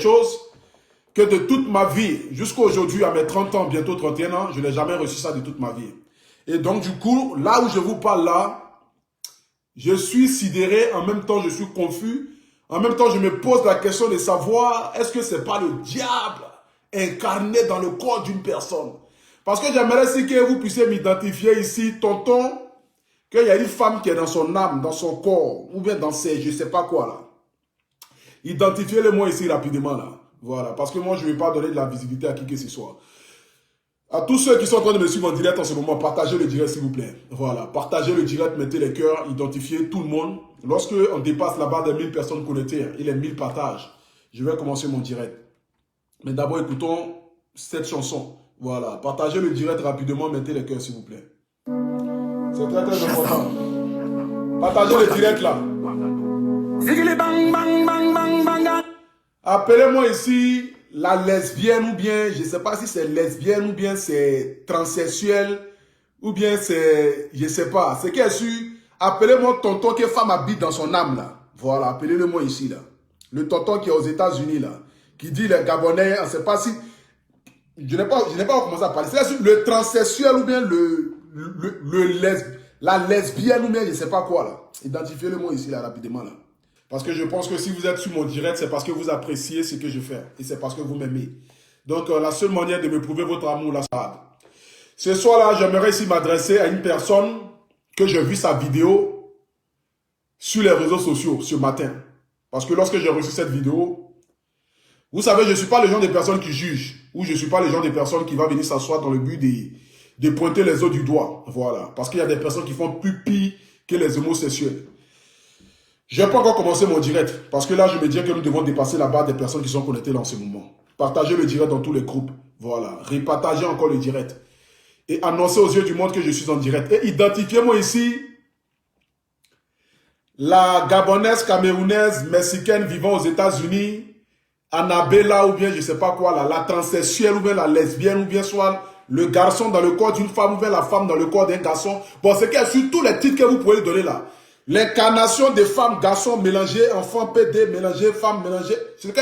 chose que de toute ma vie, jusqu'à aujourd'hui, à mes 30 ans, bientôt 31 ans, je n'ai jamais reçu ça de toute ma vie. Et donc, du coup, là où je vous parle là, je suis sidéré, en même temps, je suis confus. En même temps, je me pose la question de savoir, est-ce que c'est pas le diable incarné dans le corps d'une personne? Parce que j'aimerais aussi que vous puissiez m'identifier ici, tonton, qu'il y a une femme qui est dans son âme, dans son corps, ou bien dans ses, je ne sais pas quoi là. Identifiez-le moi ici rapidement là. Voilà, parce que moi je ne vais pas donner de la visibilité à qui que ce soit. À tous ceux qui sont en train de me suivre en direct en ce moment, partagez le direct s'il vous plaît. Voilà, partagez le direct, mettez les cœurs, identifiez tout le monde. Lorsque on dépasse la barre des 1000 personnes connectées, il est 1000 partages. Je vais commencer mon direct. Mais d'abord écoutons cette chanson. Voilà, partagez le direct rapidement, mettez les cœurs s'il vous plaît. C'est très très important. Partagez le direct là. Appelez-moi ici la lesbienne ou bien, je ne sais pas si c'est lesbienne ou bien c'est transsexuel ou bien c'est, je ne sais pas. C'est qu'elle su, appelez-moi tonton que femme habite dans son âme là. Voilà, appelez-le moi ici là. Le tonton qui est aux États-Unis là, qui dit les Gabonais, on ne sait pas si, je n'ai pas commencé à parler. C'est le transsexuel ou bien la lesbienne ou bien je ne sais pas quoi là. Identifiez-le moi ici là rapidement là. Parce que je pense que si vous êtes sur mon direct, c'est parce que vous appréciez ce que je fais. Et c'est parce que vous m'aimez. Donc, la seule manière de me prouver votre amour, là, ce soir-là, j'aimerais ici m'adresser à une personne que j'ai vu sa vidéo sur les réseaux sociaux ce matin. Parce que lorsque j'ai reçu cette vidéo, vous savez, je ne suis pas le genre de personne qui juge. Ou je ne suis pas le genre de personne qui va venir s'asseoir dans le but de pointer les autres du doigt. Voilà. Parce qu'il y a des personnes qui font plus pire que les homosexuels. Je n'ai pas encore commencé mon direct, parce que là, je me dis que nous devons dépasser la barre des personnes qui sont connectées dans ce moment. Partagez le direct dans tous les groupes. Voilà. Repartagez encore le direct. Et annoncez aux yeux du monde que je suis en direct. Et identifiez-moi ici la Gabonaise, Camerounaise, Mexicaine vivant aux États-Unis, Annabella ou bien je ne sais pas quoi, la transsexuelle ou bien la lesbienne ou bien soit le garçon dans le corps d'une femme ou bien la femme dans le corps d'un garçon. Bon, c'est qu'il y a sur tous les titres que vous pouvez donner là. L'incarnation des femmes, garçons mélangés, enfants PD mélangés, femmes mélangées. C'est que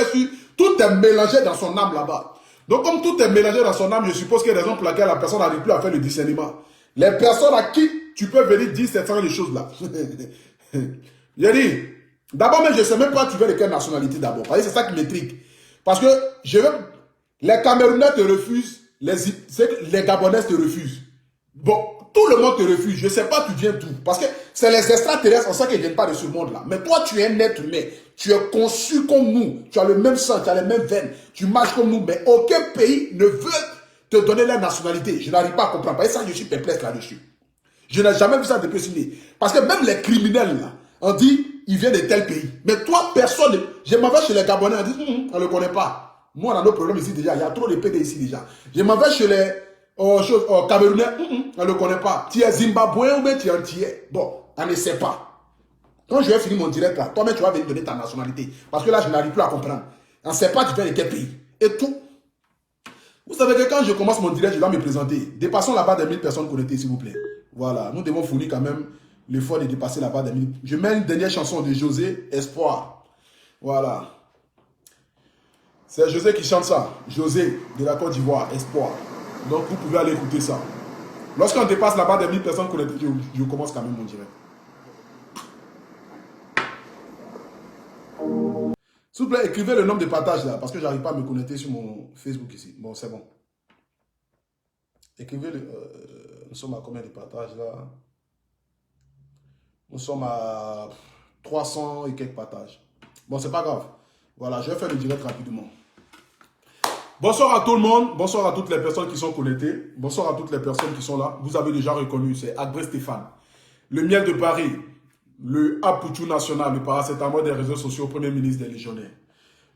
tout est mélangé dans son âme là-bas. Donc comme tout est mélangé dans son âme, je suppose qu'il y a des raisons pour lesquelles la personne n'arrive plus à faire le discernement. Les personnes à qui tu peux venir dire cette sorte de choses là. J'ai dit, d'abord mais je ne sais même pas tu veux de quelle nationalité d'abord. C'est ça qui m'intrigue. Parce que les Camerounais te refusent, les Gabonais te refusent. Bon, tout le monde te refuse. Je ne sais pas tu viens d'où. Parce que c'est les extraterrestres, on sait qu'ils ne viennent pas de ce monde-là. Mais toi, tu es un être humain. Tu es conçu comme nous. Tu as le même sang, tu as les mêmes veines. Tu marches comme nous. Mais aucun pays ne veut te donner la nationalité. Je n'arrive pas à comprendre. Et ça, je suis perplexe là-dessus. Je n'ai jamais vu ça depuis signé. Parce que même les criminels, là, on dit, ils viennent de tel pays. Mais toi, personne. Je m'en vais chez les Gabonais, on dit, on ne le connaît pas. Moi, on a nos problèmes ici déjà. Il y a trop de PD ici déjà. Je m'en vais chez les Camerounais, on ne le connaît pas. Tu es Zimbabwéen ou bien tu es entier. Bon, on ne sait pas. Quand je vais finir mon direct là, toi-même tu vas venir donner ta nationalité. Parce que là, je n'arrive plus à comprendre. On ne sait pas tu viens de quel pays. Et tout. Vous savez que quand je commence mon direct, je dois me présenter. Dépassons la barre des 1000 personnes connectées, s'il vous plaît. Voilà, nous devons fournir quand même l'effort de dépasser la barre des 1000. Je mets une dernière chanson de José, Espoir. Voilà. C'est José qui chante ça. José de la Côte d'Ivoire, Espoir. Donc vous pouvez aller écouter ça. Lorsqu'on dépasse la barre des 1000 personnes connectées, je commence quand même mon direct. S'il vous plaît, écrivez le nombre de partages là, parce que je n'arrive pas à me connecter sur mon Facebook ici. Bon, c'est bon. Écrivez le... nous sommes à combien de partages là? Nous sommes à 300 et quelques partages. Bon, c'est pas grave. Voilà, je vais faire le direct rapidement. Bonsoir à tout le monde, bonsoir à toutes les personnes qui sont connectées, bonsoir à toutes les personnes qui sont là. Vous avez déjà reconnu, c'est Agré Stéphane. Le miel de Paris, le Apoutou national, le paracétamol des réseaux sociaux, premier ministre des légionnaires.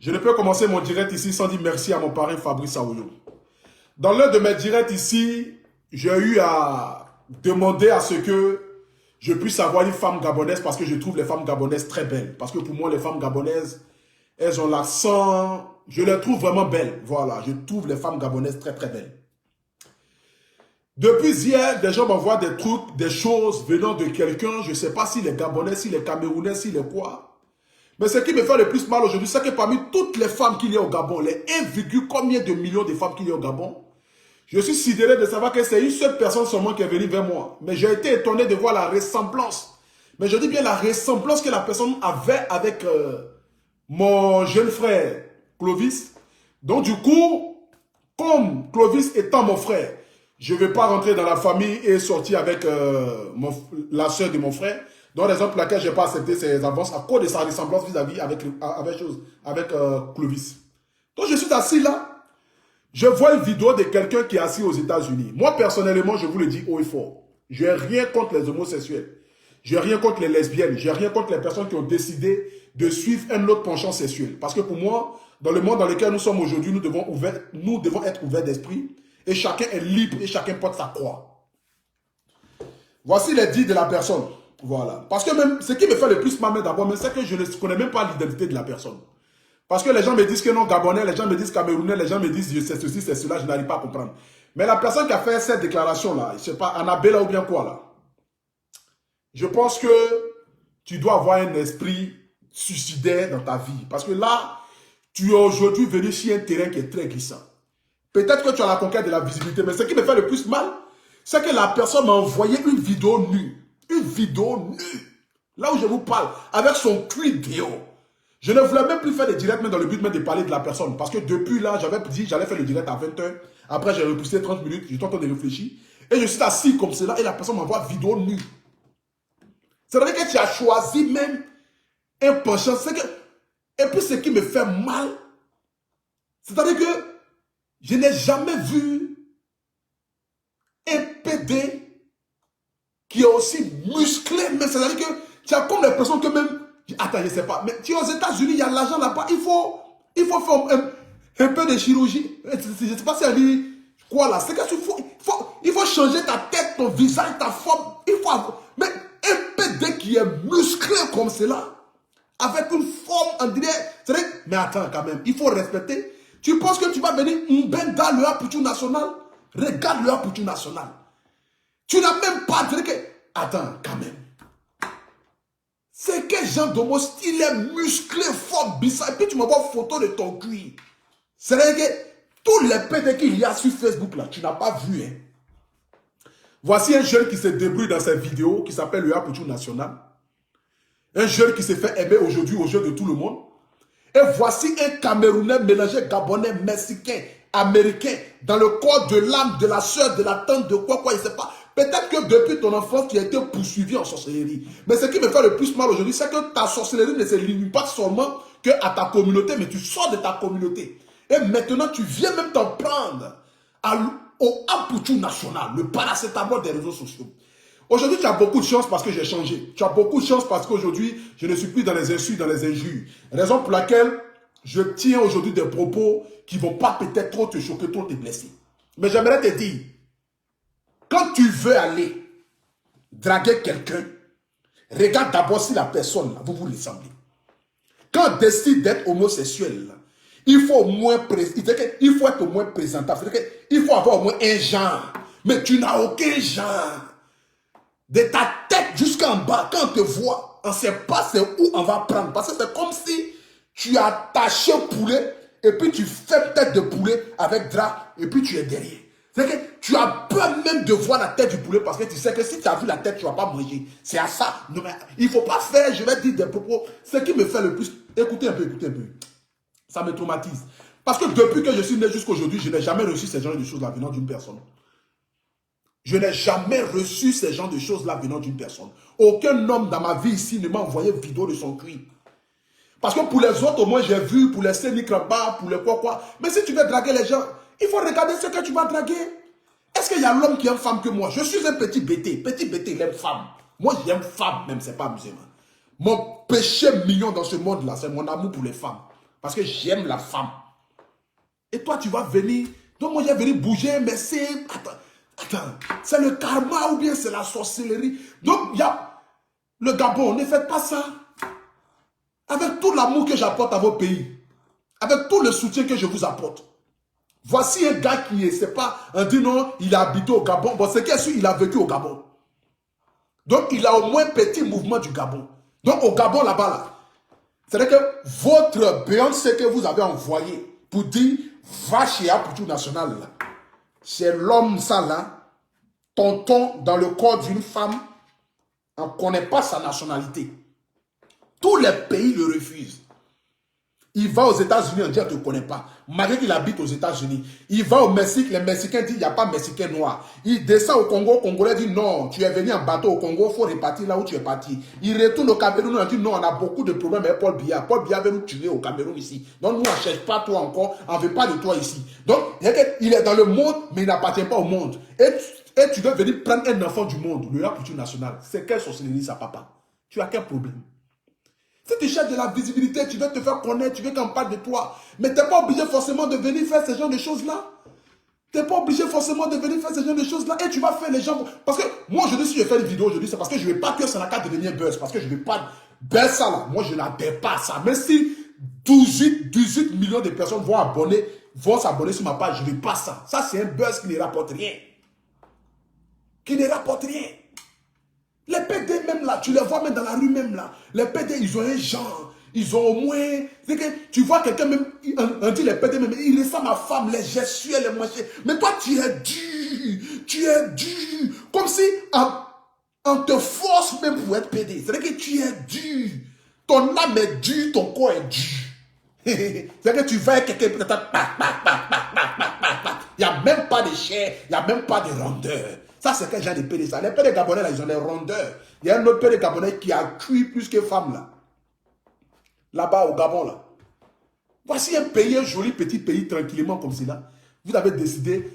Je ne peux commencer mon direct ici sans dire merci à mon parrain Fabrice Aoyo. Dans l'un de mes directs ici, j'ai eu à demander à ce que je puisse avoir une femme gabonaise parce que je trouve les femmes gabonaises très belles. Parce que pour moi, les femmes gabonaises, elles ont l'accent... Je les trouve vraiment belles. Voilà, je trouve les femmes gabonaises très très belles. Depuis hier, des gens m'envoient des trucs, des choses venant de quelqu'un. Je ne sais pas si les Gabonais, si les Camerounais, si les quoi. Mais ce qui me fait le plus mal aujourd'hui, c'est que parmi toutes les femmes qu'il y a au Gabon, les 1, combien de millions de femmes qu'il y a au Gabon, je suis sidéré de savoir que c'est une seule personne seulement qui est venue vers moi. Mais j'ai été étonné de voir la ressemblance. Mais je dis bien la ressemblance que la personne avait avec mon jeune frère Clovis. Donc du coup, comme Clovis étant mon frère, je ne vais pas rentrer dans la famille et sortir avec la soeur de mon frère. Donc, raison pour laquelle je n'ai pas accepté ses avances à cause de sa ressemblance vis-à-vis avec Clovis. Donc, je suis assis là. Je vois une vidéo de quelqu'un qui est assis aux États-Unis. Moi, personnellement, je vous le dis haut et fort. Je n'ai rien contre les homosexuels. Je n'ai rien contre les lesbiennes. Je n'ai rien contre les personnes qui ont décidé de suivre un autre penchant sexuel. Parce que pour moi, dans le monde dans lequel nous sommes aujourd'hui, nous devons être ouverts d'esprit. Et chacun est libre et chacun porte sa croix. Voici les dits de la personne. Voilà. Parce que même, ce qui me fait le plus mal d'abord, c'est que je ne connais même pas l'identité de la personne. Parce que les gens me disent que non, Gabonais, les gens me disent Camerounais, les gens me disent c'est ceci, c'est cela, je n'arrive pas à comprendre. Mais la personne qui a fait cette déclaration-là, je ne sais pas, Annabella ou bien quoi là, je pense que tu dois avoir un esprit suicidaire dans ta vie. Parce que là, tu es aujourd'hui venu sur un terrain qui est très glissant. Peut-être que tu as la conquête de la visibilité, mais ce qui me fait le plus mal, c'est que la personne m'a envoyé une vidéo nue. Une vidéo nue. Là où je vous parle, avec son cul déo. Je ne voulais même plus faire des directs, mais dans le but même de parler de la personne. Parce que depuis là, j'avais dit j'allais faire le direct à 20h. Après, j'ai repoussé 30 minutes, j'étais en train de réfléchir. Et je suis assis comme cela, et la personne m'envoie vidéo nue. C'est-à-dire que tu as choisi même un penchant. Et puis ce qui me fait mal, c'est-à-dire que je n'ai jamais vu un PD qui est aussi musclé, mais c'est-à-dire que tu as comme l'impression que même... Attends, je ne sais pas, mais tu es aux États-Unis, il y a l'argent là-bas, il faut faire un peu de chirurgie. Je ne sais pas si elle dit quoi là, c'est qu'il faut changer ta tête, ton visage, ta forme. Mais un PD qui est musclé comme cela, avec une forme, on dirait... Mais attends quand même, il faut respecter. Tu penses que tu vas venir dans le Apoutou national? Regarde le Apoutou national. Tu n'as même pas dit que... Attends, quand même. C'est que Jean Domos, il est musclé, fort, bizarre. Et puis tu m'envoies une photo de ton cuir. C'est-à-dire que tous les pétés qu'il y a sur Facebook, là, tu n'as pas vu. Hein. Voici un jeune qui se débrouille dans cette vidéo, qui s'appelle le Apoutou national. Un jeune qui s'est fait aimer aujourd'hui aux yeux de tout le monde. Et voici un Camerounais mélangé Gabonais, Mexicain, Américain, dans le corps de l'âme, de la soeur, de la tante, de quoi, je ne sais pas. Peut-être que depuis ton enfance, tu as été poursuivi en sorcellerie. Mais ce qui me fait le plus mal aujourd'hui, c'est que ta sorcellerie ne se limite pas seulement à ta communauté, mais tu sors de ta communauté. Et maintenant, tu viens même t'en prendre au Apoutou national, le paracétamol des réseaux sociaux. Aujourd'hui, tu as beaucoup de chance parce que j'ai changé. Tu as beaucoup de chance parce qu'aujourd'hui, je ne suis plus dans les insultes, dans les injures. Raison pour laquelle je tiens aujourd'hui des propos qui ne vont pas peut-être trop te choquer, trop te blesser. Mais j'aimerais te dire, quand tu veux aller draguer quelqu'un, regarde d'abord si la personne, là, vous vous ressemblez. Quand on décide d'être homosexuel, là, il faut être au moins présentable. Il faut avoir au moins un genre. Mais tu n'as aucun genre. De ta tête jusqu'en bas, quand on te voit, on ne sait pas c'est où on va prendre. Parce que c'est comme si tu as attaché un poulet et puis tu fais tête de poulet avec drap et puis tu es derrière. C'est que tu as peur même de voir la tête du poulet parce que tu sais que si tu as vu la tête, tu ne vas pas manger. C'est à ça. Non, mais il ne faut pas faire, je vais dire des propos. Ce qui me fait le plus... Écoutez un peu. Ça me traumatise. Parce que depuis que je suis né jusqu'à aujourd'hui, je n'ai jamais reçu ce genre de choses là venant d'une personne. Je n'ai jamais reçu ce genre de choses-là venant d'une personne. Aucun homme dans ma vie ici ne m'a envoyé une vidéo de son cuir. Parce que pour les autres, au moins, j'ai vu, pour les scéniques là-bas, pour les quoi. Mais si tu veux draguer les gens, il faut regarder ce que tu vas draguer. Est-ce qu'il y a l'homme qui aime femme que moi? Je suis un petit bêté. Petit bêté, il aime femme. Moi, j'aime femme, même, c'est pas musulman. Mon péché mignon dans ce monde-là, c'est mon amour pour les femmes. Parce que j'aime la femme. Et toi, tu vas venir. Donc, moi, j'ai venu bouger, mais c'est... Attends, c'est le karma ou bien c'est la sorcellerie. Donc, il y a le Gabon, ne faites pas ça. Avec tout l'amour que j'apporte à vos pays, avec tout le soutien que je vous apporte. Voici un gars qui est, c'est pas, on dit non, il a habité au Gabon. Bon, c'est qu'il il a vécu au Gabon. Donc, il a au moins un petit mouvement du Gabon. Donc, au Gabon, là-bas, là, C'est-à-dire que votre Beyoncé que vous avez envoyé pour dire va chez Apoutou National, c'est l'homme ça là, tonton dans le corps d'une femme, on ne connaît pas sa nationalité. Tous les pays le refusent. Il va aux États-Unis, on dit, on ne te connaît pas. Malgré qu'il habite aux États-Unis. Il va au Mexique, les Mexicains disent, il n'y a pas Mexicain noir. Il descend au Congo, Congolais dit, non, tu es venu en bateau au Congo, il faut repartir là où tu es parti. Il retourne au Cameroun, on dit, non, on a beaucoup de problèmes avec Paul Biya. Paul Biya veut nous tuer au Cameroun ici. Donc nous, on ne cherche pas toi encore, on ne veut pas de toi ici. Donc, il est dans le monde, mais il n'appartient pas au monde. Et tu dois venir prendre un enfant du monde, le Apoutou National. C'est quelle sorcellerie ça, papa? Tu as quel problème? Si tu cherches de la visibilité, tu veux te faire connaître, tu veux qu'on parle de toi. Mais tu n'es pas obligé forcément de venir faire ce genre de choses-là. Tu n'es pas obligé forcément de venir faire ce genre de choses-là. Et tu vas faire les gens... Parce que moi, je dis, si je fais une vidéo aujourd'hui, c'est parce que je ne veux pas que ça n'a qu'à devenir buzz. Parce que je ne veux pas buzz ça là. Moi, je n'adhère pas à ça. Même si 18 millions de personnes vont s'abonner sur ma page, je ne veux pas ça. Ça, c'est un buzz qui ne rapporte rien. Qui ne rapporte rien. Les PD même là, tu les vois même dans la rue même là. Les PD, ils ont un genre. Ils ont au moins... C'est que tu vois quelqu'un même, on dit les PD même, il ressemble à ma femme, les gestuels, les machins. Mais toi, tu es dur. Tu es dur. Comme si on te force même pour être PD. C'est-à-dire que tu es dur. Ton âme est dure, ton corps est dur. C'est-à-dire que tu vas avec quelqu'un, peut-être, il n'y a même pas de chair, il n'y a même pas de rondeur. Ça, c'est quel genre de PD ça? Les PD gabonais, là, ils ont des rondeurs. Il y a un autre PD gabonais qui a cuit plus que femme, là. Là-bas, au Gabon, là. Voici un pays, un joli petit pays, tranquillement comme cela. Vous avez décidé,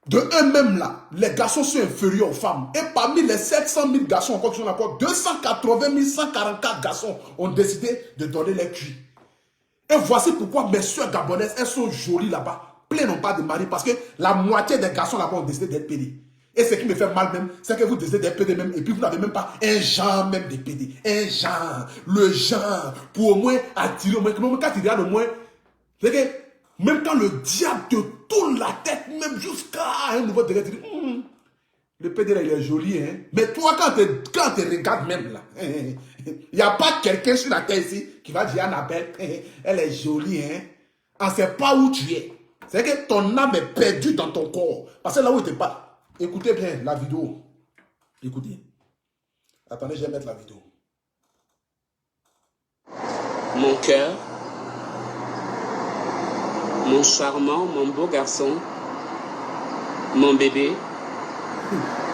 de eux-mêmes, là, les garçons sont inférieurs aux femmes. Et parmi les 700 000 garçons, encore qui sont encore, 280 144 garçons ont décidé de donner les cuits. Et voici pourquoi mes soeurs gabonaises, elles sont jolies là-bas. Plein n'ont pas de mari, parce que la moitié des garçons là-bas ont décidé d'être PD. Et ce qui me fait mal même, c'est que vous décidez d'être PD même, et puis vous n'avez même pas un genre même de PD. Un genre, le genre, pour au moins attirer, au moins, quand tu regardes au moins, c'est que même quand le diable te tourne la tête, même jusqu'à un nouveau degré, tu dis, le PD là, il est joli, hein. Mais toi, quand tu regardes même là, il n'y a pas quelqu'un sur la terre ici qui va dire, Annabelle, elle est jolie, hein. On ne sait pas où tu es. C'est que ton âme est perdue dans ton corps. Parce que là où tu n'es pas. Écoutez bien la vidéo. Écoutez. Attendez, je vais mettre la vidéo. Mon cœur, mon charmant, mon beau garçon, mon bébé.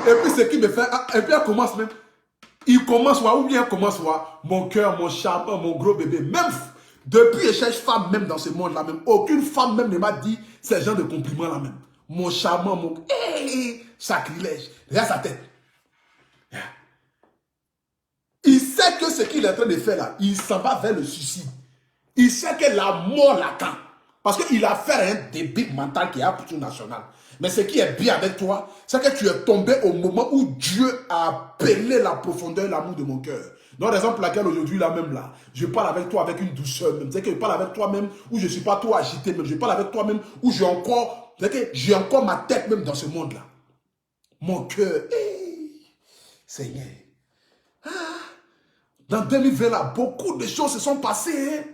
Et puis ce qui me fait... Et puis elle commence même... Il commence, ou bien elle commence, mon cœur, mon charmant, mon gros bébé. Même depuis je cherche femme même dans ce monde-là même. Aucune femme même ne m'a dit ce genre de compliments-là même. Mon charmant, mon... Hey, sacrilège. Regarde sa tête. Il sait que ce qu'il est en train de faire là, il s'en va vers le suicide. Il sait que la mort l'attend. Parce qu'il a fait un débit mental qui est Apoutou National. Mais ce qui est bien avec toi, c'est que tu es tombé au moment où Dieu a appelé la profondeur et l'amour de mon cœur. Donc, raison pour laquelle aujourd'hui, là même là, je parle avec toi avec une douceur même. C'est que je parle avec toi même où je ne suis pas trop agité même. Je parle avec toi même où j'ai encore, ma tête même dans ce monde-là. Mon cœur, hey, Seigneur. Dans 2020, là, beaucoup de choses se sont passées. Hein?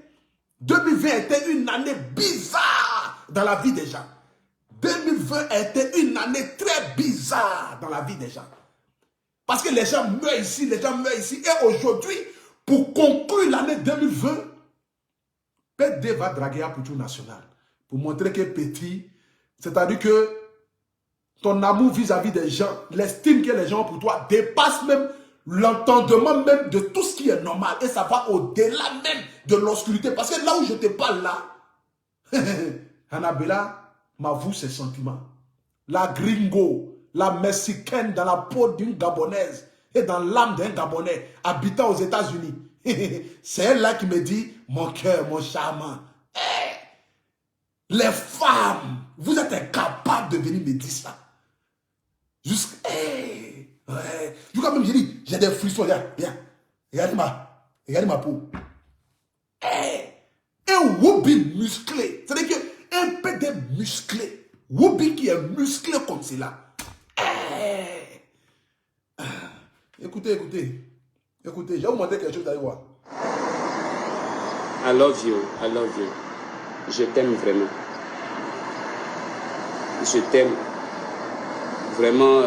2020 était une année bizarre dans la vie des gens. 2020 était une année très bizarre dans la vie des gens. Parce que les gens meurent ici, les gens meurent ici. Et aujourd'hui, pour conclure l'année 2020, PD va draguer Apoutou National. Pour montrer que petit, c'est-à-dire que ton amour vis-à-vis des gens, l'estime que les gens ont pour toi, dépasse même l'entendement même de tout ce qui est normal. Et ça va au-delà même de l'obscurité. Parce que là où je te parle là, Annabella m'avoue ses sentiments. La gringo, la mexicaine dans la peau d'une Gabonaise et dans l'âme d'un Gabonais habitant aux États-Unis. C'est elle là qui me dit, mon cœur, mon charmant. Hey, les femmes, vous êtes incapables de venir me dire ça. Jusqu'à... Hey, ouais. Jusqu'à même, j'ai dit, j'ai des frissons, viens. Regardez ma peau. Hey, un whoopi musclé. C'est-à-dire qu'un PD musclé. Whoopi qui est musclé comme cela. Hey. Écoutez, je vais vous montrer quelque chose, vous allez voir. I love you. I love you. Je t'aime vraiment. Je t'aime. Vraiment,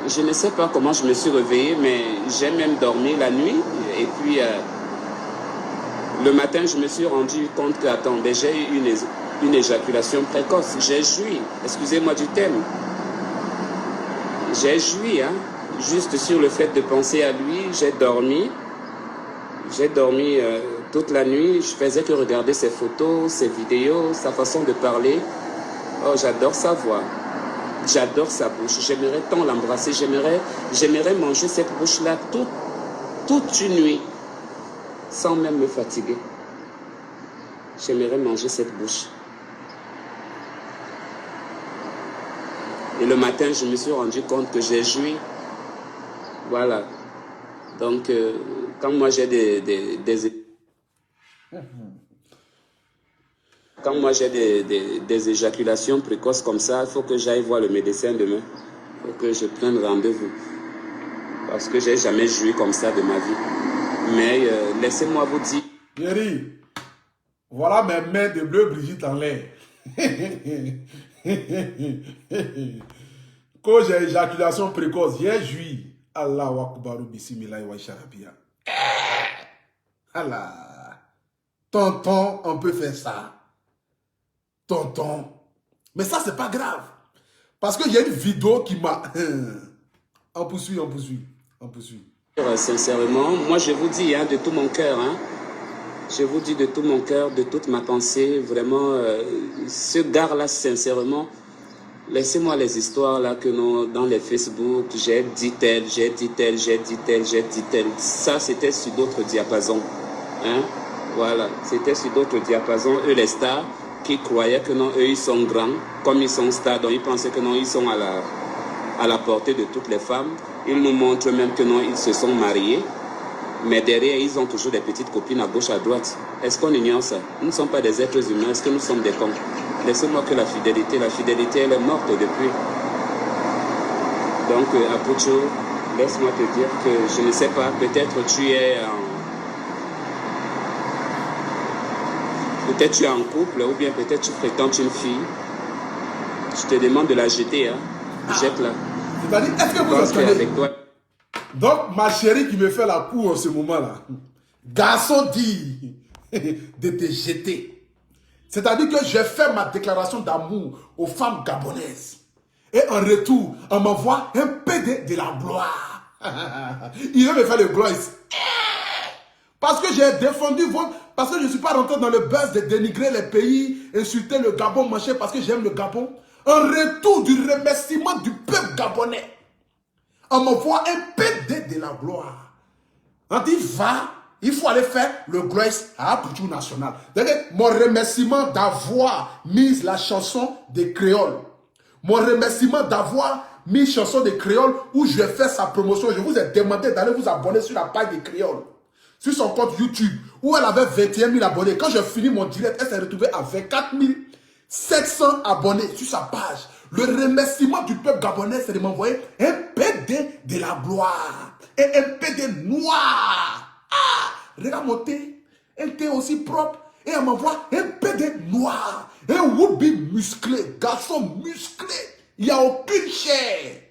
je ne sais pas comment je me suis réveillée, mais j'ai même dormi la nuit. Et puis, le matin, je me suis rendu compte que, attendez, j'ai eu une éjaculation précoce. J'ai joui. Excusez-moi du thème. J'ai joui, hein. Juste sur le fait de penser à lui, j'ai dormi. J'ai dormi toute la nuit. Je faisais que regarder ses photos, ses vidéos, sa façon de parler. Oh, j'adore sa voix. J'adore sa bouche. J'aimerais tant l'embrasser. J'aimerais manger cette bouche-là toute une nuit, sans même me fatiguer. J'aimerais manger cette bouche. Et le matin, je me suis rendu compte que j'ai joui. Voilà. Donc, quand moi j'ai quand moi j'ai des éjaculations précoces comme ça, il faut que j'aille voir le médecin demain. Il faut que je prenne rendez-vous. Parce que j'ai jamais joui comme ça de ma vie. Mais laissez-moi vous dire. Thierry, voilà mes mains de bleu Brigitte en l'air. Quand j'ai éjaculation précoce, j'ai joui. Allahu Akbar, bismillah wa sharabia. Allah. Tonton, on peut faire ça. Tonton. Mais ça, c'est pas grave. Parce qu'il y a une vidéo qui m'a... On poursuit. Sincèrement, moi je vous dis hein, de tout mon cœur, hein, je vous dis de tout mon cœur, de toute ma pensée, vraiment, ce gars-là, sincèrement, laissez-moi les histoires là que nous, dans les Facebook, j'ai dit tel. Ça, c'était sur d'autres diapasons. Hein? Voilà, c'était sur d'autres diapasons. Eux, les stars, qui croyaient que non, eux, ils sont grands, comme ils sont stars, donc ils pensaient que non, ils sont à la portée de toutes les femmes. Ils nous montrent même que non, ils se sont mariés. Mais derrière, ils ont toujours des petites copines à gauche, à droite. Est-ce qu'on ignore ça? Nous ne sommes pas des êtres humains. Est-ce que nous sommes des cons? Laissez-moi que la fidélité, elle est morte depuis. Donc, Apucho, laisse-moi te dire que je ne sais pas, peut-être tu es en couple, ou bien peut-être tu fréquentes une fille. Je te demande de la jeter, hein. Jette-la. C'est-à-dire, est-ce que vous entendez avec toi? Donc, ma chérie qui me fait la cour en ce moment-là, garçon dit de te jeter. C'est-à-dire que j'ai fait ma déclaration d'amour aux femmes gabonaises. Et en retour, on m'envoie un peu de la gloire. Il veut me faire le gloire. Parce que j'ai défendu votre... Parce que je ne suis pas rentré dans le buzz de dénigrer les pays, insulter le Gabon, machin, parce que j'aime le Gabon. En retour du remerciement du peuple gabonais, on m'envoie un PD de la gloire. On dit, va, il faut aller faire le gloire à Apuchu National. Mon remerciement d'avoir mis la chanson des créoles. Mon remerciement d'avoir mis chanson des créoles où je vais faire sa promotion. Je vous ai demandé d'aller vous abonner sur la page des créoles. Sur son compte YouTube, où elle avait 21 000 abonnés. Quand j'ai fini mon direct, elle s'est retrouvée à 24 700 abonnés sur sa page. Le remerciement du peuple gabonais, c'est de m'envoyer un PD de la gloire. Et un PD noir. Ah, regarde mon thé. Un thé aussi propre. Et elle m'envoie un PD noir. Un woubi musclé. Garçon musclé. Il n'y a aucune chair.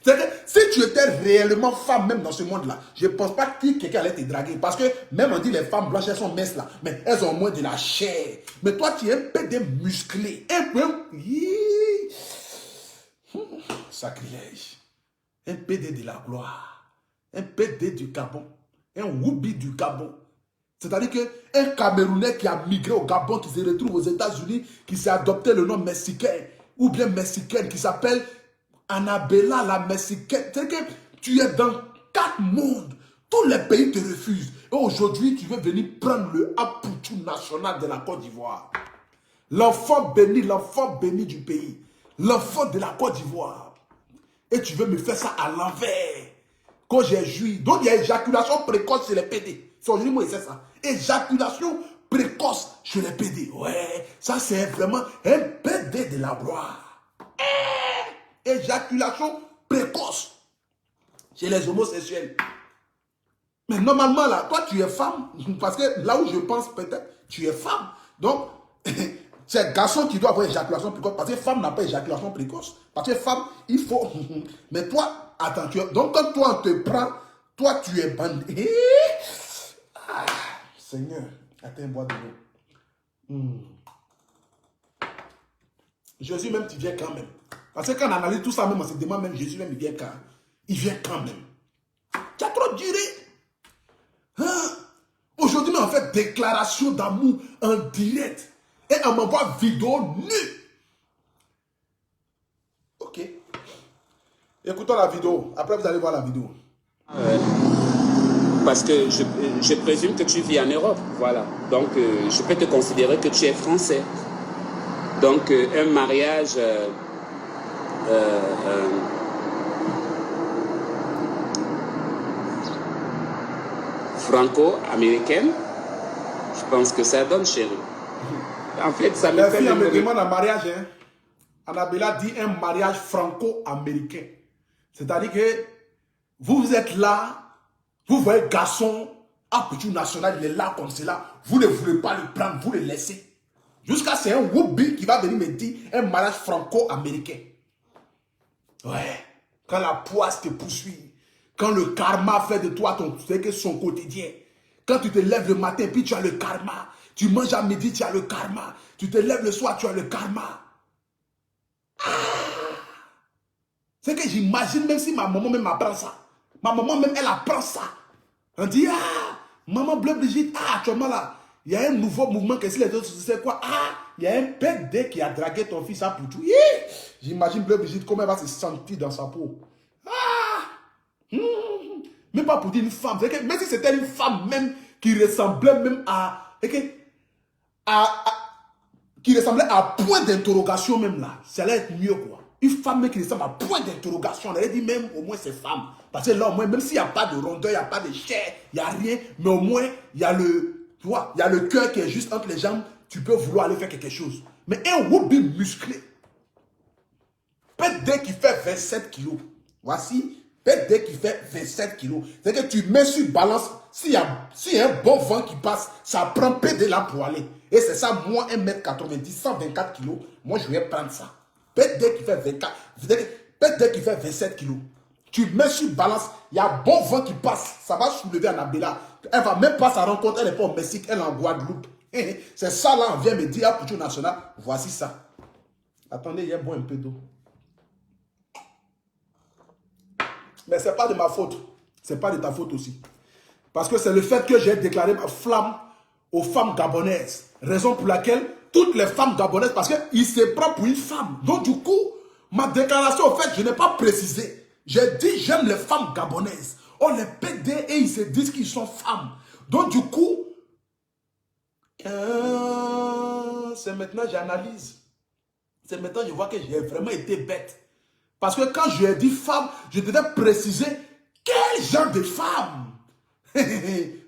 C'est-à-dire, si tu étais réellement femme, même dans ce monde-là, je ne pense pas que quelqu'un allait te draguer. Parce que même on dit les femmes blanches, elles sont minces là, mais elles ont moins de la chair. Mais toi, tu es un peu de musclé. Un peu... Sacrilège. Un PD de la gloire. Un PD du Gabon. Un woubi du Gabon. C'est-à-dire qu'un Camerounais qui a migré au Gabon, qui se retrouve aux États-Unis, qui s'est adopté le nom mexicain, ou bien mexicaine, qui s'appelle Annabella, la mexicaine. C'est que tu es dans 4 mondes. Tous les pays te refusent. Et aujourd'hui, tu veux venir prendre le Apuchu national de la Côte d'Ivoire. L'enfant béni du pays. L'enfant de la Côte d'Ivoire. Et tu veux me faire ça à l'envers. Quand j'ai joui. Donc il y a éjaculation précoce chez les PD. C'est aujourd'hui, moi, c'est ça. Éjaculation précoce chez les PD. Ouais, ça c'est vraiment un PD de la gloire. Éjaculation précoce chez les homosexuels. Mais normalement, là, toi, tu es femme. Parce que là où je pense, peut-être, tu es femme. Donc, c'est garçon qui doit avoir éjaculation précoce. Parce que femme n'a pas éjaculation précoce. Parce que femme, il faut... Mais toi, attends, donc quand toi, on te prend, toi, tu es bandé. Ah, Seigneur, attends, bois de l'eau. Jésus même, tu viens quand même. Parce que quand on analyse tout ça, même, on se demande même, Jésus même, il vient quand? Il vient quand même. Tu as trop duré. Hein? Aujourd'hui, on fait déclaration d'amour en direct. Et on m'envoie vidéo nue. Ok. Écoutons la vidéo. Après, vous allez voir la vidéo. Parce que je présume que tu vis en Europe. Voilà. Donc, je peux te considérer que tu es français. Donc, un mariage franco-américain, je pense que ça donne, chérie. En fait, ça me fait... La fille me demande un mariage. Hein? Annabella dit un mariage franco-américain. C'est-à-dire que vous êtes là, vous voyez garçon, un petit national, il est là comme cela. Vous ne voulez pas le prendre, vous le laissez. Jusqu'à c'est un whoopie qui va venir me dire un mariage franco-américain. Ouais. Quand la poisse te poursuit, quand le karma fait de toi son quotidien, quand tu te lèves le matin, puis tu as le karma. Tu manges à midi, tu as le karma. Tu te lèves le soir, tu as le karma. Ah. C'est que j'imagine, même si ma maman même apprend ça. Ma maman même, elle apprend ça. On dit, ah, maman Bleu Brigitte, ah, actuellement là, il y a un nouveau mouvement que si les autres, c'est quoi? Ah, il y a un PD qui a dragué ton fils à Poutou. J'imagine Bleu Brigitte, comment elle va se sentir dans sa peau. Ah, même pas pour dire une femme. Que, même si c'était une femme même qui ressemblait même qui ressemblait à point d'interrogation même là, ça allait être mieux quoi. Une femme qui ressemble à point d'interrogation, on allait dire même au moins c'est femme. Parce que là au moins, même s'il n'y a pas de rondeur, il n'y a pas de chair, il n'y a rien, mais au moins il y a le, tu vois, il y a le cœur qui est juste entre les jambes, tu peux vouloir aller faire quelque chose. Mais un whoopie musclé, PD qui fait 27 kilos, voici, PD qui fait 27 kilos, c'est que tu mets sur balance, s'il y a un bon vent qui passe, ça prend PD là pour aller. Et c'est ça, moi 1m90, 124 kilos, moi je vais prendre ça. PD qui fait 24, PD qui fait 27 kilos. Tu mets sur balance, il y a un bon vent qui passe, ça va soulever Annabella. Elle va même pas sa rencontre, elle n'est pas au Mexique, elle est en Guadeloupe. C'est ça là, on vient me dire à Poutou National, voici ça. Attendez, il y a bon un peu d'eau. Mais ce n'est pas de ma faute. Ce n'est pas de ta faute aussi. Parce que c'est le fait que j'ai déclaré ma flamme aux femmes gabonaises. Raison pour laquelle toutes les femmes gabonaises, parce qu'il se prend pour une femme. Donc du coup, ma déclaration, au fait, je n'ai pas précisé. J'ai dit, j'aime les femmes gabonaises. On les PD et ils se disent qu'ils sont femmes. Donc du coup, c'est maintenant j'analyse. C'est maintenant je vois que j'ai vraiment été bête. Parce que quand je ai dit femme, je devais préciser quel genre de femme.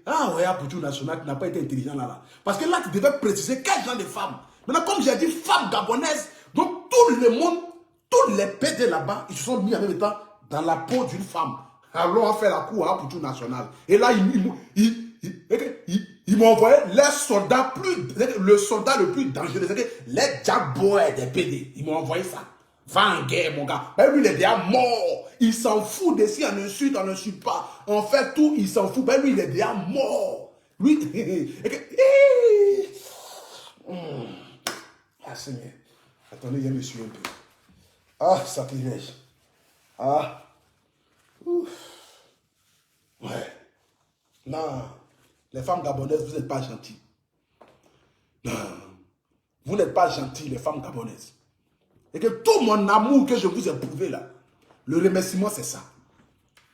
Ah ouais, Poutou National qui n'a pas été intelligent là. Parce que là, tu devais préciser quel genre de femme. Maintenant, comme j'ai dit femme gabonaise, donc tout le monde, tous les PD là-bas, ils se sont mis en même temps dans la peau d'une femme. Alors on fait la cour à Poutou National. Et là, ils m'ont envoyé les soldats le soldat le plus dangereux, les Jack Boys des PD. Ils m'ont envoyé ça. Va en guerre, mon gars. Ben, lui, il est déjà mort. Il s'en fout de si on insulte pas. On fait tout, il s'en fout. Ben, lui, il est déjà mort. Lui, ah, Seigneur. Attendez, il y a monsieur un peu. Ah, sacrilège. Ah. Ouf. Ouais. Non. Les femmes gabonaises, vous n'êtes pas gentilles. Non. Vous n'êtes pas gentilles, les femmes gabonaises. Et que tout mon amour que je vous ai prouvé là, le remerciement c'est ça.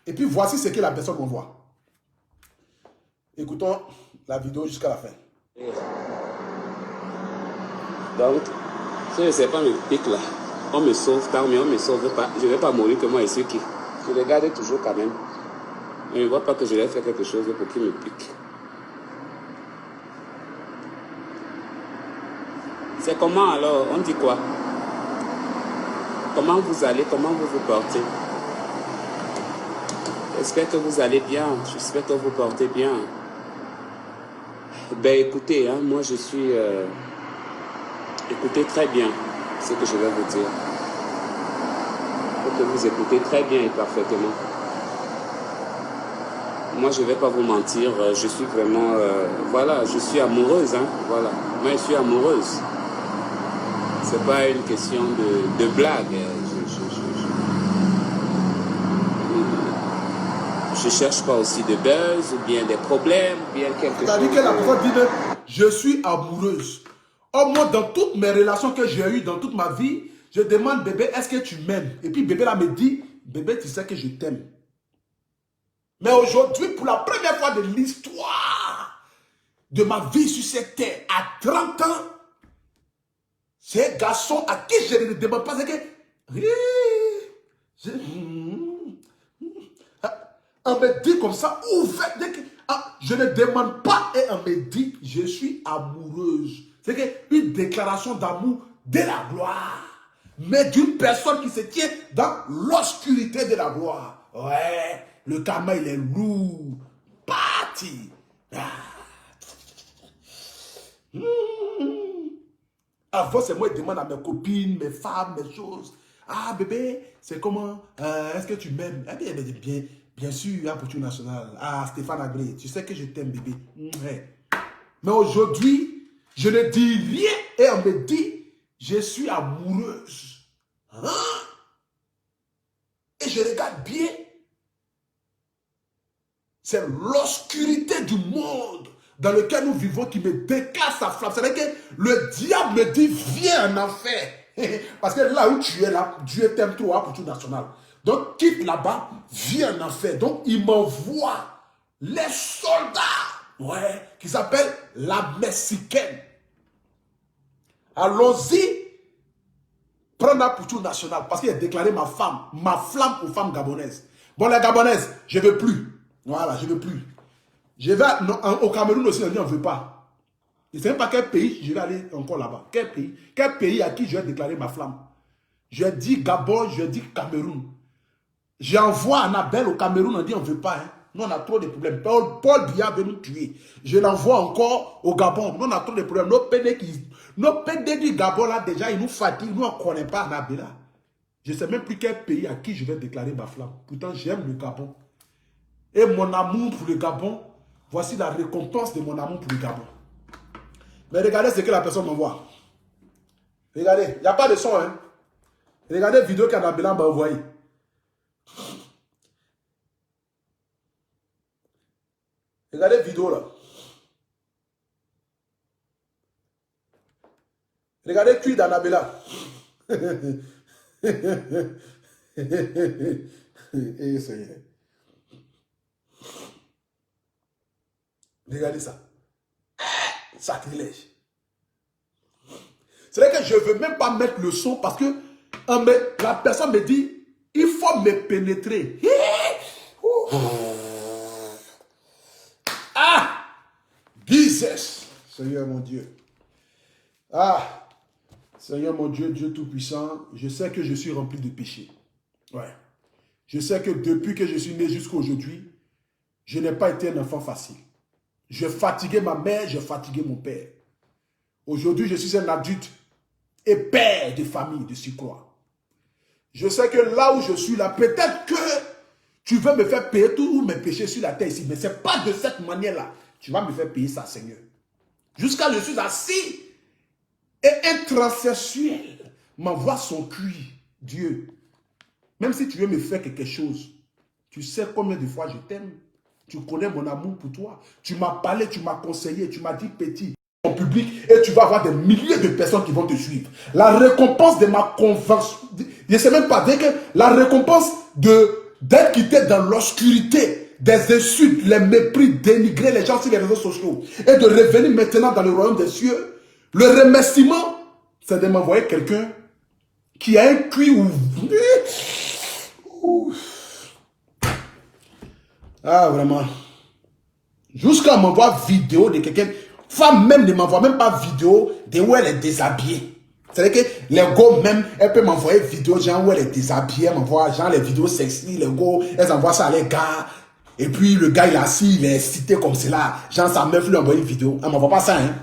Et puis voici ce que la personne m'envoie. Écoutons la vidéo jusqu'à la fin. Donc, si je ne sais pas me pique là, on me sauve tant, mais on ne me sauve pas. Je ne vais pas mourir que moi et ceux qui. Je regarde toujours quand même. Mais je ne vois pas que je vais faire quelque chose pour qu'il me pique. C'est comment alors? On dit quoi? Comment vous allez? Comment vous vous portez? J'espère que vous allez bien. J'espère que vous portez bien. Ben écoutez, hein, moi je suis... écoutez très bien ce que je vais vous dire. Il faut que vous écoutez très bien et parfaitement. Moi je ne vais pas vous mentir, je suis vraiment... voilà, je suis amoureuse. Hein, voilà. Moi je suis amoureuse. C'est pas une question de blague. Je cherche pas aussi de buzz ou bien des problèmes, ou bien quelque chose. C'est-à-dire que la personne dit même, je suis amoureuse. Or, moi, dans toutes mes relations que j'ai eues, dans toute ma vie, je demande, bébé, est-ce que tu m'aimes? Et puis, bébé là me dit, bébé, tu sais que je t'aime. Mais aujourd'hui, pour la première fois de l'histoire de ma vie sur cette terre, à 30 ans, c'est un garçon à qui je ne demande pas, c'est que... On me dit comme ça, ouvert, je ne demande pas et on me dit, je suis amoureuse. C'est une déclaration d'amour de la gloire. Mais d'une personne qui se tient dans l'obscurité de la gloire. Ouais, le karma il est lourd. Parti. Avant, c'est moi qui demande à mes copines, mes femmes, mes choses. Ah bébé, c'est comment? Est-ce que tu m'aimes? Eh bien, elle me dit bien. Bien sûr, pour tout national. Ah, Stéphane Agré, tu sais que je t'aime, bébé. Ouais. Mais aujourd'hui, je ne dis rien et on me dit, je suis amoureuse. Hein? Et je regarde bien. C'est l'obscurité du monde dans lequel nous vivons qui me déclare sa flamme. C'est-à-dire que le diable me dit, viens en enfer. Parce que là où tu es, là, Dieu t'aime trop pour tout national. Donc, quitte là-bas, viens en enfer. Donc, il m'envoie les soldats, ouais, qui s'appellent la Mexicaine. Allons-y, prendre la pour tout national, parce qu'il a déclaré ma flamme aux femmes gabonaises. Bon, les gabonaises, je ne veux plus. Voilà, je ne veux plus. Je vais, non, au Cameroun aussi, on ne veut pas. Je ne sais même pas quel pays je vais aller encore là-bas. Quel pays à qui je vais déclarer ma flamme? Je dis Gabon, je dis Cameroun. J'envoie Annabelle au Cameroun, on dit on ne veut pas. Hein. Nous, on a trop de problèmes. Paul Biya veut nous tuer. Je l'envoie encore au Gabon. Nous, on a trop de problèmes. Nos PD du Gabon, là, déjà, ils nous fatiguent. Nous, on ne connaît pas Annabelle. Je ne sais même plus quel pays à qui je vais déclarer ma flamme. Pourtant, j'aime le Gabon. Et mon amour pour le Gabon, voici la récompense de mon amour pour le Gabon. Mais regardez ce que la personne m'envoie. Regardez, il n'y a pas de son. Hein. Regardez la vidéo qu'Annabelle m'a envoyée. Regardez la vidéo là. Regardez le cul d'Annabella. Regardez ça. Sacrilège. C'est vrai que je ne veux même pas mettre le son parce que la personne me dit, il faut me pénétrer. Ah! Jesus! Seigneur mon Dieu. Ah! Seigneur mon Dieu, Dieu Tout-Puissant, je sais que je suis rempli de péché. Ouais. Je sais que depuis que je suis né jusqu'à aujourd'hui, je n'ai pas été un enfant facile. Je fatiguais ma mère, je fatiguais mon père. Aujourd'hui, je suis un adulte et père de famille, de surcroît. Je sais que là où je suis là, peut-être que tu veux me faire payer tous mes péchés sur la terre ici, mais ce n'est pas de cette manière-là. Tu vas me faire payer ça, Seigneur. Jusqu'à ce que je suis assis et un transsexuel m'envoie son cuir. Dieu, même si tu veux me faire quelque chose, tu sais combien de fois je t'aime. Tu connais mon amour pour toi. Tu m'as parlé, tu m'as conseillé, tu m'as dit petit. En public, et tu vas avoir des milliers de personnes qui vont te suivre. La récompense de ma conversion, je ne sais même pas, dès que la récompense d'être quitté dans l'obscurité, des insultes, les mépris, dénigrer les gens sur les réseaux sociaux, et de revenir maintenant dans le royaume des cieux, le remerciement, c'est de m'envoyer quelqu'un qui a un cuir ouvert. Ah, vraiment. Jusqu'à m'envoyer vidéo de quelqu'un. Femme même ne m'envoie même pas vidéo de où elle est déshabillée. C'est-à-dire que les go même, elles peuvent m'envoyer des vidéos, genre où elle est déshabillée, elles m'envoient genre les vidéos sexy, les go, elles envoient ça à les gars. Et puis le gars il est assis, il est excité comme cela. Genre sa meuf lui envoie une vidéo. Elle m'envoie pas ça, hein.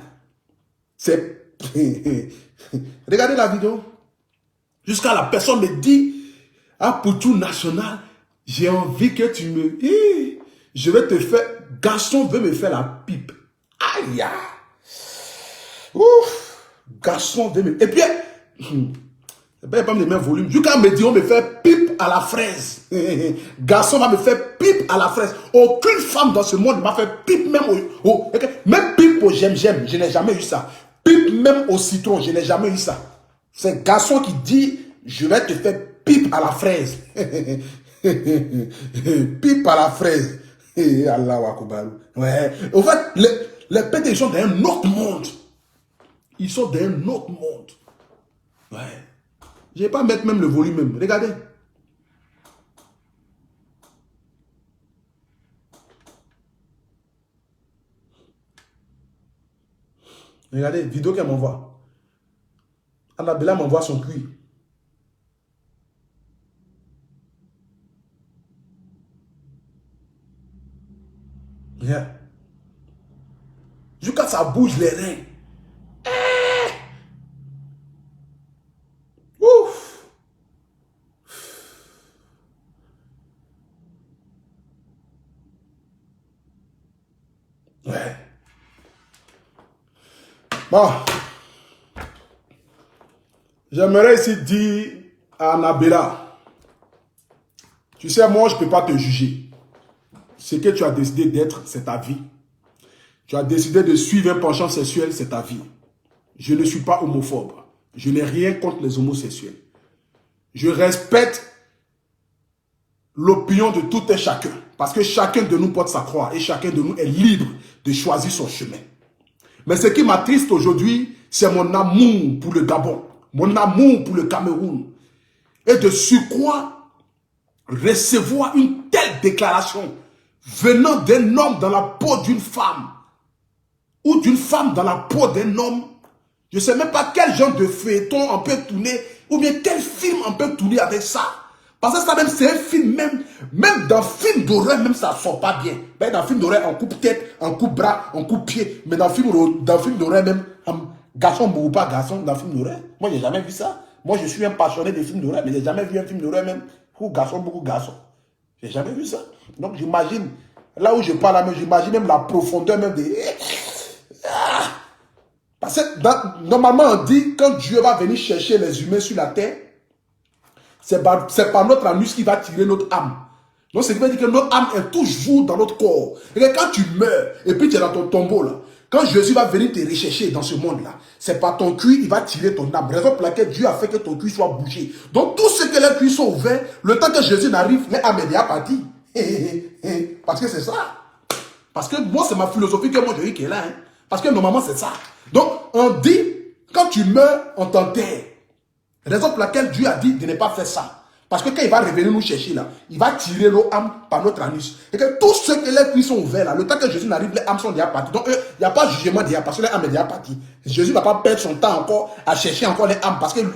C'est... Regardez la vidéo. Jusqu'à la personne me dit, ah, pour tout national, j'ai envie que tu me... Je vais te faire... Garçon veut me faire la pipe. Aïe! Ouf! Garçon veut me... Et puis... C'est pas le même volume. Jusqu'à me dire, on me fait pipe à la fraise. Garçon va me faire pipe à la fraise. Aucune femme dans ce monde m'a fait pipe même même pipe au j'aime. Je n'ai jamais eu ça. Pipe même au citron. Je n'ai jamais eu ça. C'est garçon qui dit, je vais te faire pipe à la fraise. Pipe à la fraise. Allah Akbar. Ouais. En fait, les pétés sont dans un autre monde. Ils sont dans un autre monde. Ouais. Je ne vais pas mettre même le volume même. Regardez. Regardez, vidéo qu'elle m'envoie. Annabella m'envoie son cuir. Yeah. Jusqu'à ça bouge les reins. Ouf. Ouais. Bon. J'aimerais ici dire à Annabella, tu sais, moi, je ne peux pas te juger. Ce que tu as décidé d'être, c'est ta vie. Tu as décidé de suivre un penchant sexuel, c'est ta vie. Je ne suis pas homophobe. Je n'ai rien contre les homosexuels. Je respecte l'opinion de tout et chacun. Parce que chacun de nous porte sa croix et chacun de nous est libre de choisir son chemin. Mais ce qui m'attriste aujourd'hui, c'est mon amour pour le Gabon, mon amour pour le Cameroun. Et de surcroît, recevoir une telle déclaration venant d'un homme dans la peau d'une femme ou d'une femme dans la peau d'un homme. Je ne sais même pas quel genre de feuilleton on peut tourner ou bien quel film on peut tourner avec ça. Parce que ça même, c'est un film, même dans le film d'horreur, même ça ne sort pas bien. Ben, dans le film d'horreur, on coupe tête, on coupe bras, on coupe pied. Mais dans le film d'horreur même, garçon ou pas garçon, dans le film d'horreur, moi, je n'ai jamais vu ça. Moi, je suis un passionné des films d'horreur, mais je n'ai jamais vu un film d'horreur même où garçon, beaucoup garçon. Je n'ai jamais vu ça. Donc, j'imagine, là où je parle, j'imagine même la profondeur même des... Parce que normalement, on dit, quand Dieu va venir chercher les humains sur la terre, c'est par notre anus qui va tirer notre âme. Donc, ce qui veut dire que notre âme est toujours dans notre corps. Et que quand tu meurs, et puis tu es dans ton tombeau, là, quand Jésus va venir te rechercher dans ce monde-là, c'est par ton cuir, il va tirer ton âme. Raison pour laquelle Dieu a fait que ton cuir soit bougé. Donc, tout ce que les cuirs sont ouverts, le temps que Jésus n'arrive, les âmes est déjà partie. Parce que c'est ça. Parce que moi, c'est ma philosophie que moi, je dis qu'elle est là. Hein. Parce que normalement, c'est ça. Donc, on dit, quand tu meurs, on t'enterre. Raison pour laquelle Dieu a dit de ne pas faire ça. Parce que quand il va revenir nous chercher là, il va tirer nos âmes par notre anus. Et que tous ceux que les cuirs sont ouverts là, le temps que Jésus n'arrive, les âmes sont déjà parties. Donc, il n'y a pas de jugement déjà, parce que les âmes sont déjà parties. Jésus ne va pas perdre son temps encore à chercher encore les âmes, parce qu'il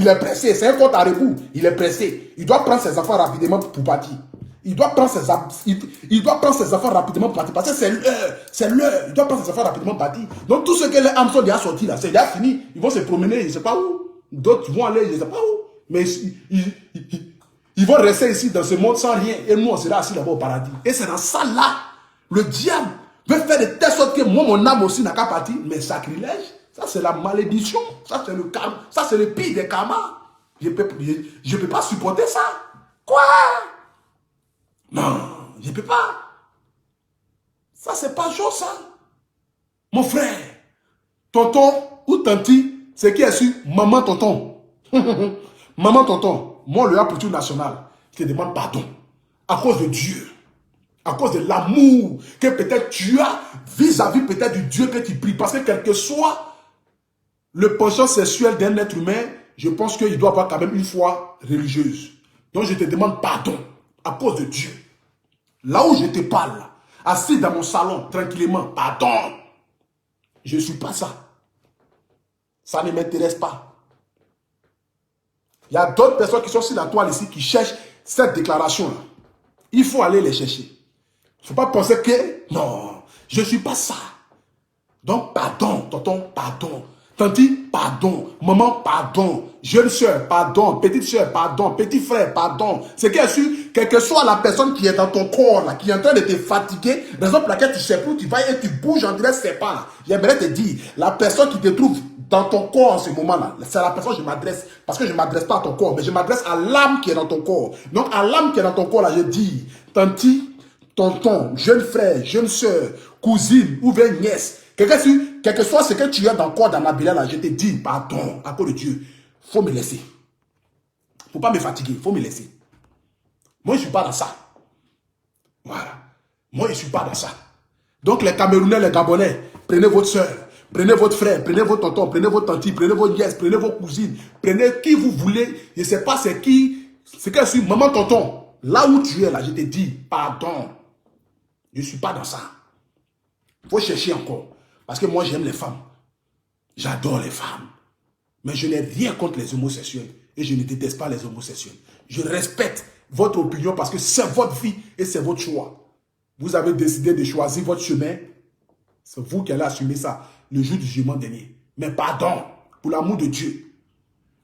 est pressé. C'est un compte à rebours. Il est pressé. Il doit prendre ses enfants rapidement pour partir. Il doit prendre ses enfants rapidement pour partir. Parce que c'est l'heure. Il doit prendre ses enfants rapidement pour partir. Donc, tous ceux que les âmes sont déjà sortis là, c'est déjà fini. Ils vont se promener, je ne sais pas où. D'autres vont aller, je ne sais pas où. Mais ils vont rester ici dans ce monde sans rien. Et nous, on sera assis là-bas au paradis. Et c'est dans ça là, le diable veut faire de telle sorte que moi, mon âme aussi n'a qu'à partir. Mais sacrilège, ça c'est la malédiction. Ça c'est le karma. Ça c'est le pire des karmas. Je peux pas supporter ça. Quoi? Non, je ne peux pas. Ça c'est pas chaud ça. Mon frère, tonton ou tanti, c'est qui est sur maman tonton. Maman tonton, moi le Apôtre national, je te demande pardon. À cause de Dieu. À cause de l'amour que peut-être tu as vis-à-vis peut-être du Dieu que tu pries. Parce que quel que soit le penchant sexuel d'un être humain, je pense qu'il doit avoir quand même une foi religieuse. Donc je te demande pardon. À cause de Dieu. Là où je te parle, assis dans mon salon, tranquillement, pardon. Je ne suis pas ça. Ça ne m'intéresse pas. Il y a d'autres personnes qui sont sur la toile ici qui cherchent cette déclaration-là. Il faut aller les chercher. Il ne faut pas penser que, non, je ne suis pas ça. Donc, pardon, tonton, pardon. Tanti, pardon. Maman, pardon. Jeune soeur, pardon. Petite soeur, pardon. Petit frère, pardon. C'est que quelle que soit la personne qui est dans ton corps, là, qui est en train de te fatiguer, raison pour laquelle tu ne sais plus où tu vas et tu bouges, en direct, c'est pas là. J'aimerais te dire, la personne qui te trouve dans ton corps en ce moment-là, c'est à la personne que je m'adresse, parce que je ne m'adresse pas à ton corps, mais je m'adresse à l'âme qui est dans ton corps. Donc, à l'âme qui est dans ton corps, là, je dis, tanti, tonton, jeune frère, jeune soeur, cousine ou bien nièce, quel que soit ce que tu as dans le corps d'Annabella, là, je te dis, pardon, à cause de Dieu, il faut me laisser. Il ne faut pas me fatiguer, il faut me laisser. Moi, je ne suis pas dans ça. Voilà. Moi, je ne suis pas dans ça. Donc, les Camerounais, les Gabonais, prenez votre soeur, prenez votre frère, prenez votre tonton, prenez votre tante, prenez vos nièces, prenez vos cousines, prenez qui vous voulez. Je ne sais pas c'est qui, c'est que je suis maman, tonton. Là où tu es, là, je te dis, pardon. Je ne suis pas dans ça. Il faut chercher encore. Parce que moi, j'aime les femmes. J'adore les femmes. Mais je n'ai rien contre les homosexuels. Et je ne déteste pas les homosexuels. Je respecte votre opinion parce que c'est votre vie et c'est votre choix. Vous avez décidé de choisir votre chemin. C'est vous qui allez assumer ça le jour du jugement dernier. Mais pardon, pour l'amour de Dieu.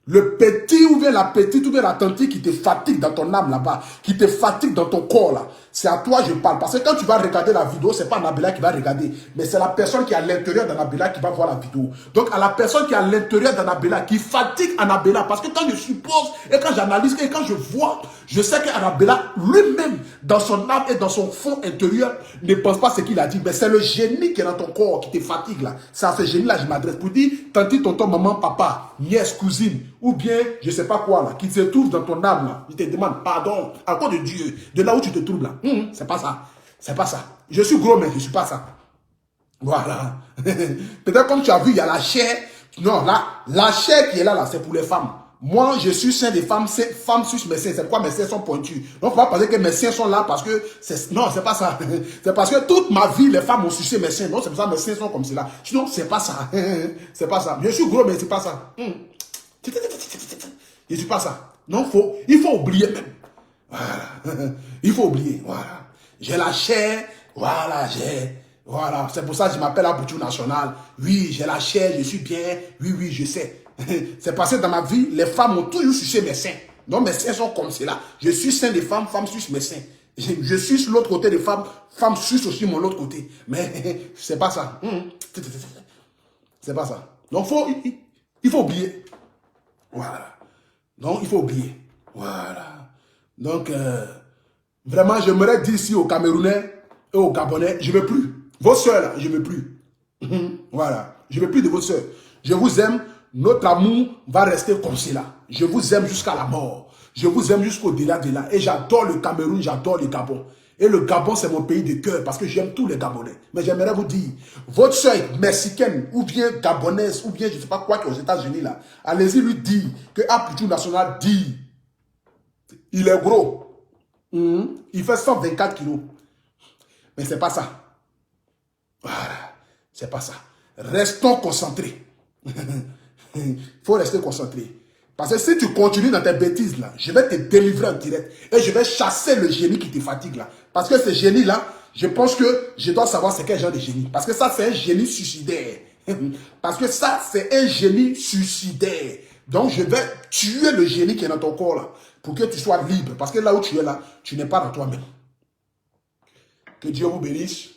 Le petit ou bien la petite ou bien la tante qui te fatigue dans ton âme là-bas, qui te fatigue dans ton corps là, c'est à toi je parle. Parce que quand tu vas regarder la vidéo, c'est pas Annabella qui va regarder, mais c'est la personne qui est à l'intérieur d'Annabella qui va voir la vidéo. Donc à la personne qui est à l'intérieur d'Annabella, qui fatigue Annabella, parce que quand je suppose et quand j'analyse et quand je vois, je sais qu'Annabella lui-même, dans son âme et dans son fond intérieur, ne pense pas ce qu'il a dit. Mais c'est le génie qui est dans ton corps qui te fatigue là. C'est à ce génie-là que je m'adresse pour dire, tante, tonton, maman, papa, nièce, cousine, ou bien, je ne sais pas quoi là, qui se trouve dans ton âme là. Il te demande pardon, à cause de Dieu, de là où tu te trouves là. C'est pas ça. C'est pas ça. Je suis gros, mais je ne suis pas ça. Voilà. Peut-être comme tu as vu, il y a la chair. Non, là, la chair qui est là, c'est pour les femmes. Moi, je suis saint des femmes, femmes sucent mes seins. C'est pourquoi mes seins sont pointus. Donc, il ne faut pas penser que mes seins sont là parce que... Non, c'est pas ça. C'est parce que toute ma vie, les femmes ont sucé mes seins. Donc, c'est pour ça que mes seins sont comme cela. Sinon, c'est pas ça. C'est pas ça. Je suis gros, mais c'est pas ça. Je ne suis pas ça. Non, il faut oublier même. Voilà. Il faut oublier. Voilà. J'ai la chair. Voilà, Voilà. C'est pour ça que je m'appelle Aboutou National. Oui, j'ai la chair, je suis bien. Oui, je sais. C'est parce que dans ma vie, les femmes ont toujours sucé mes seins. Donc mes seins sont comme cela. Je suis saint des femmes, femmes sucent mes seins. Je suis sur l'autre côté des femmes, femmes sucent aussi mon autre côté. Mais c'est pas ça. C'est pas ça. Donc il faut oublier. Voilà. Donc il faut oublier. Voilà. Donc vraiment, j'aimerais dire ici aux Camerounais et aux Gabonais, je ne veux plus. Vos soeurs là, je ne veux plus. Voilà. Je ne veux plus de vos soeurs. Je vous aime. Notre amour va rester comme cela. Je vous aime jusqu'à la mort. Je vous aime jusqu'au-delà de là. Et j'adore le Cameroun, j'adore le Gabon. Et le Gabon, c'est mon pays de cœur parce que j'aime tous les Gabonais. Mais j'aimerais vous dire, votre soeur mexicaine ou bien gabonaise ou bien je ne sais pas quoi qui est aux États-Unis là, allez-y lui dire que Aboutou National dit, il est gros. Il fait 124 kilos. Mais c'est pas ça. Voilà. C'est pas ça. Restons concentrés. Il faut rester concentré. Parce que si tu continues dans tes bêtises là, je vais te délivrer en direct. Et je vais chasser le génie qui te fatigue là. Parce que ce génie là, je pense que je dois savoir c'est quel genre de génie. Parce que ça c'est un génie suicidaire. Parce que ça c'est un génie suicidaire. Donc je vais tuer le génie qui est dans ton corps là. Pour que tu sois libre. Parce que là où tu es là, tu n'es pas dans toi-même. Que Dieu vous bénisse.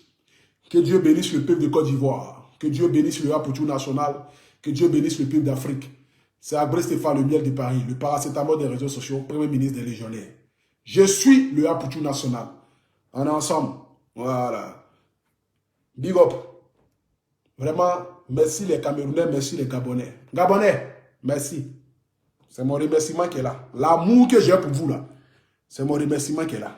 Que Dieu bénisse le peuple de Côte d'Ivoire. Que Dieu bénisse le Aboutou National. Que Dieu bénisse le peuple d'Afrique. C'est Abré Stéphane, le miel de Paris, le paracétamol des réseaux sociaux, premier ministre des légionnaires. Je suis le Aboutou National. On est ensemble. Voilà. Big up. Vraiment, merci les Camerounais, merci les Gabonais. Gabonais, merci. C'est mon remerciement qui est là. L'amour que j'ai pour vous là, c'est mon remerciement qui est là.